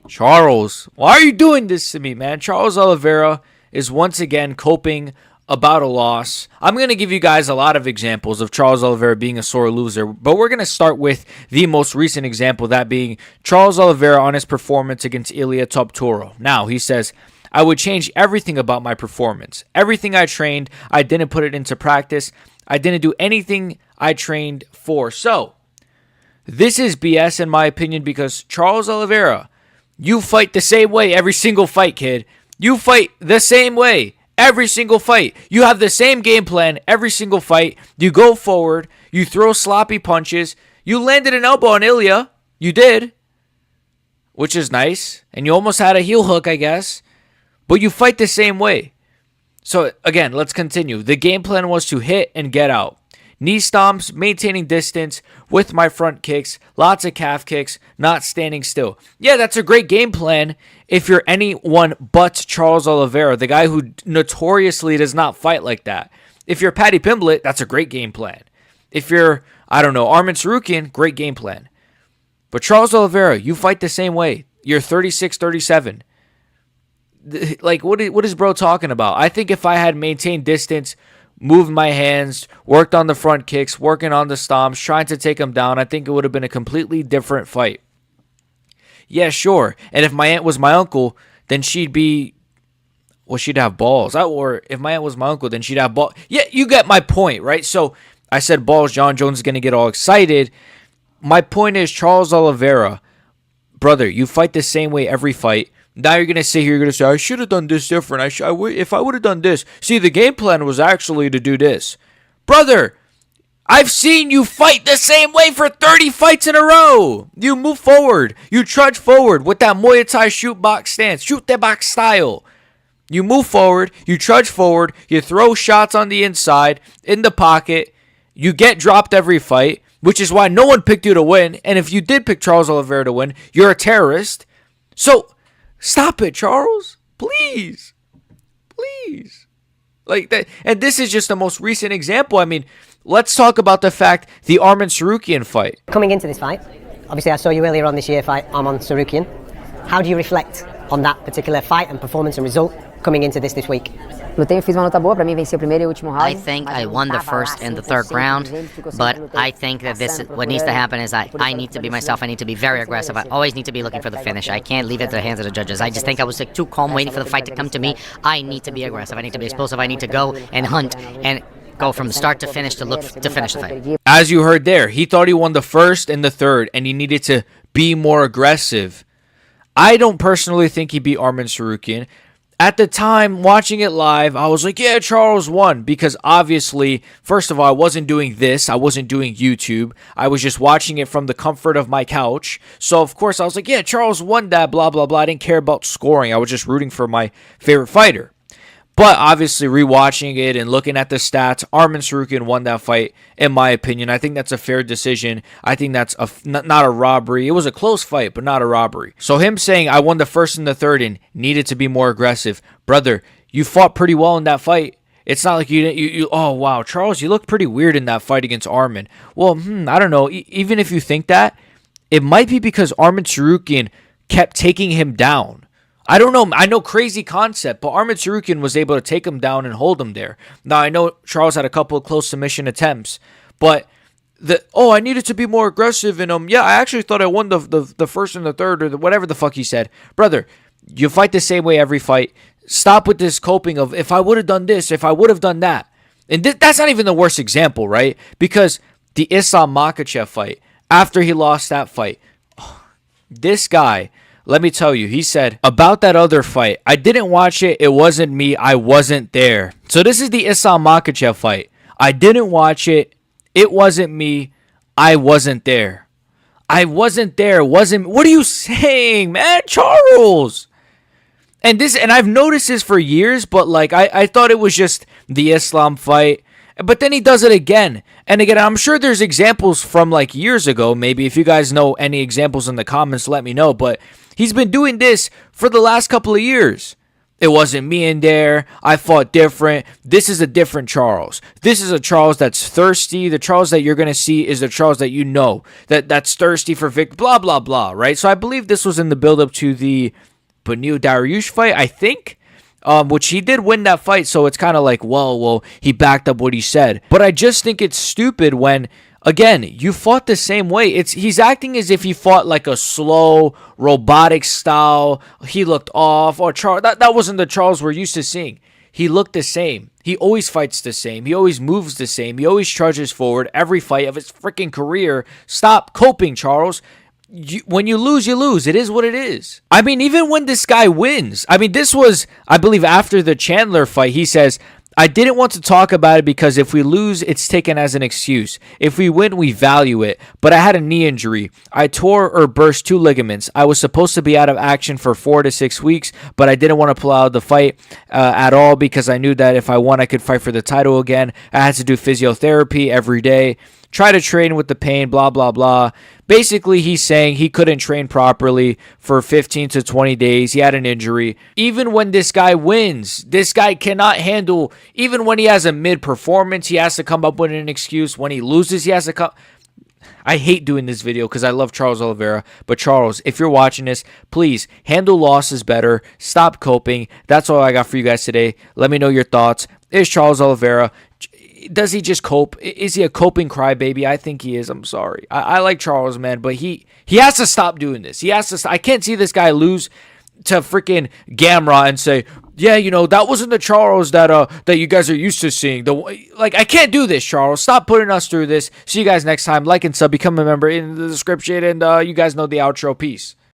Charles, why are you doing this to me, man? Charles Oliveira is once again coping about a loss. I'm going to give you guys a lot of examples of Charles Oliveira being a sore loser, but we're going to start with the most recent example, that being Charles Oliveira on his performance against Ilia Topuria. Now, he says, I would change everything about my performance. Everything I trained, I didn't put it into practice. I didn't do anything I trained for. So, this is BS in my opinion because Charles Oliveira, you fight the same way every single fight, kid. You fight the same way every single fight. You have the same game plan every single fight. You go forward. You throw sloppy punches. You landed an elbow on Ilia. You did. Which is nice. And you almost had a heel hook, I guess. But you fight the same way. So, again, let's continue. The game plan was to hit and get out. Knee stomps, maintaining distance with my front kicks, lots of calf kicks, not standing still. Yeah, that's a great game plan if you're anyone but Charles Oliveira, the guy who notoriously does not fight like that. If you're Paddy Pimblett, that's a great game plan. If you're, Arman Tsarukyan, great game plan. But Charles Oliveira, you fight the same way. You're 36-37. Like, what is bro talking about? I think if I had maintained distance, moved my hands, worked on the front kicks, working on the stomps, trying to take him down, I think it would have been a completely different fight. Yeah, sure. And if my aunt was my uncle, then she'd have balls. Or if my aunt was my uncle, then she'd have balls. Yeah, you get my point, right? So I said balls, John Jones is going to get all excited. My point is Charles Oliveira, brother, you fight the same way every fight. Now you're going to sit here, you're going to say, I should have done this different. If I would have done this. See, the game plan was actually to do this. Brother, I've seen you fight the same way for 30 fights in a row. You move forward. You trudge forward with that Muay Thai shoot box stance. Shoot the box style. You move forward. You trudge forward. You throw shots on the inside, in the pocket. You get dropped every fight, which is why no one picked you to win. And if you did pick Charles Oliveira to win, you're a terrorist. So, stop it, Charles. Please. Please. Like that. And this is just the most recent example. I mean, let's talk about the fact the Arman Tsarukyan fight. Coming into this fight, obviously I saw you earlier on this year fight Arman Tsarukyan. How do you reflect on that particular fight and performance and result coming into this week? Eu fiz uma nota boa, para mim vencer o primeiro e o último round. I think I won the first and the third round, but I think that what needs to happen is I need to be myself. I need to be very aggressive. I always need to be looking for the finish. I can't leave it to the hands of the judges. I just think I was too calm waiting for the fight to come to me. I need to be aggressive. I need to be explosive. I need to go and hunt and go from the start to finish to look to finish the fight. As you heard there, he thought he won the first and the third, and he needed to be more aggressive. I don't personally think he beat Arman Tsarukyan. At the time, watching it live, I was like, yeah, Charles won. Because obviously, first of all, I wasn't doing this. I wasn't doing YouTube. I was just watching it from the comfort of my couch. So, of course, I was like, yeah, Charles won that, blah, blah, blah. I didn't care about scoring. I was just rooting for my favorite fighter. But obviously, rewatching it and looking at the stats, Arman Tsarukyan won that fight, in my opinion. I think that's a fair decision. I think that's not a robbery. It was a close fight, but not a robbery. So him saying, I won the first and the third and needed to be more aggressive. Brother, you fought pretty well in that fight. It's not like oh, wow, Charles, you looked pretty weird in that fight against Arman. Well, I don't know. Even if you think that, it might be because Arman Tsarukyan kept taking him down. I don't know. I know crazy concept, but Arman Tsarukyan was able to take him down and hold him there. Now, I know Charles had a couple of close submission attempts, but I needed to be more aggressive. And yeah, I actually thought I won the first and the third or whatever the fuck he said. Brother, you fight the same way every fight. Stop with this coping of if I would have done this, if I would have done that. And that's not even the worst example, right? Because the Islam Makhachev fight, after he lost that fight, this guy, let me tell you, he said, about that other fight, I didn't watch it. It wasn't me. I wasn't there. So this is the Islam Makhachev fight. I didn't watch it. It wasn't me. I wasn't there. I wasn't there. What are you saying, man? Charles. And I've noticed this for years, but like I thought it was just the Islam fight. But then he does it again. And again, I'm sure there's examples from like years ago. Maybe if you guys know any examples in the comments, let me know. But he's been doing this for the last couple of years. It wasn't me in there. I fought different. This is a different Charles. This is a Charles that's thirsty. The Charles that you're going to see is the Charles that you know, that's thirsty for victory, blah, blah, blah, right? So I believe this was in the build-up to the Beneil Dariush fight, I think, which he did win that fight. So it's kind of like, well, he backed up what he said. But I just think it's stupid when, again, you fought the same way. He's acting as if he fought like a slow, robotic style. He looked off. Or Charles, that wasn't the Charles we're used to seeing. He looked the same. He always fights the same. He always moves the same. He always charges forward every fight of his freaking career. Stop coping, Charles. When you lose, you lose. It is what it is. I mean, even when this guy wins, I mean, this was, I believe, after the Chandler fight, he says, I didn't want to talk about it because if we lose, it's taken as an excuse. If we win, we value it. But I had a knee injury. I tore or burst 2 ligaments. I was supposed to be out of action for 4 to 6 weeks, but I didn't want to pull out of the fight at all because I knew that if I won, I could fight for the title again. I had to do physiotherapy every day. Try to train with the pain, blah, blah, blah. Basically, he's saying he couldn't train properly for 15 to 20 days. He had an injury. Even when this guy wins, this guy cannot handle, even when he has a mid-performance, he has to come up with an excuse. When he loses, he has to come. I hate doing this video because I love Charles Oliveira. But Charles, if you're watching this, please handle losses better. Stop coping. That's all I got for you guys today. Let me know your thoughts. Is Charles Oliveira, does he just cope? Is he a coping crybaby? I think he is. I'm sorry. I like Charles, man, but he has to stop doing this. He has to. I can't see this guy lose to freaking Gamrot and say, yeah, that wasn't the Charles that you guys are used to seeing. I can't do this, Charles. Stop putting us through this. See you guys next time. Like and sub. Become a member in the description, and you guys know the outro. Peace.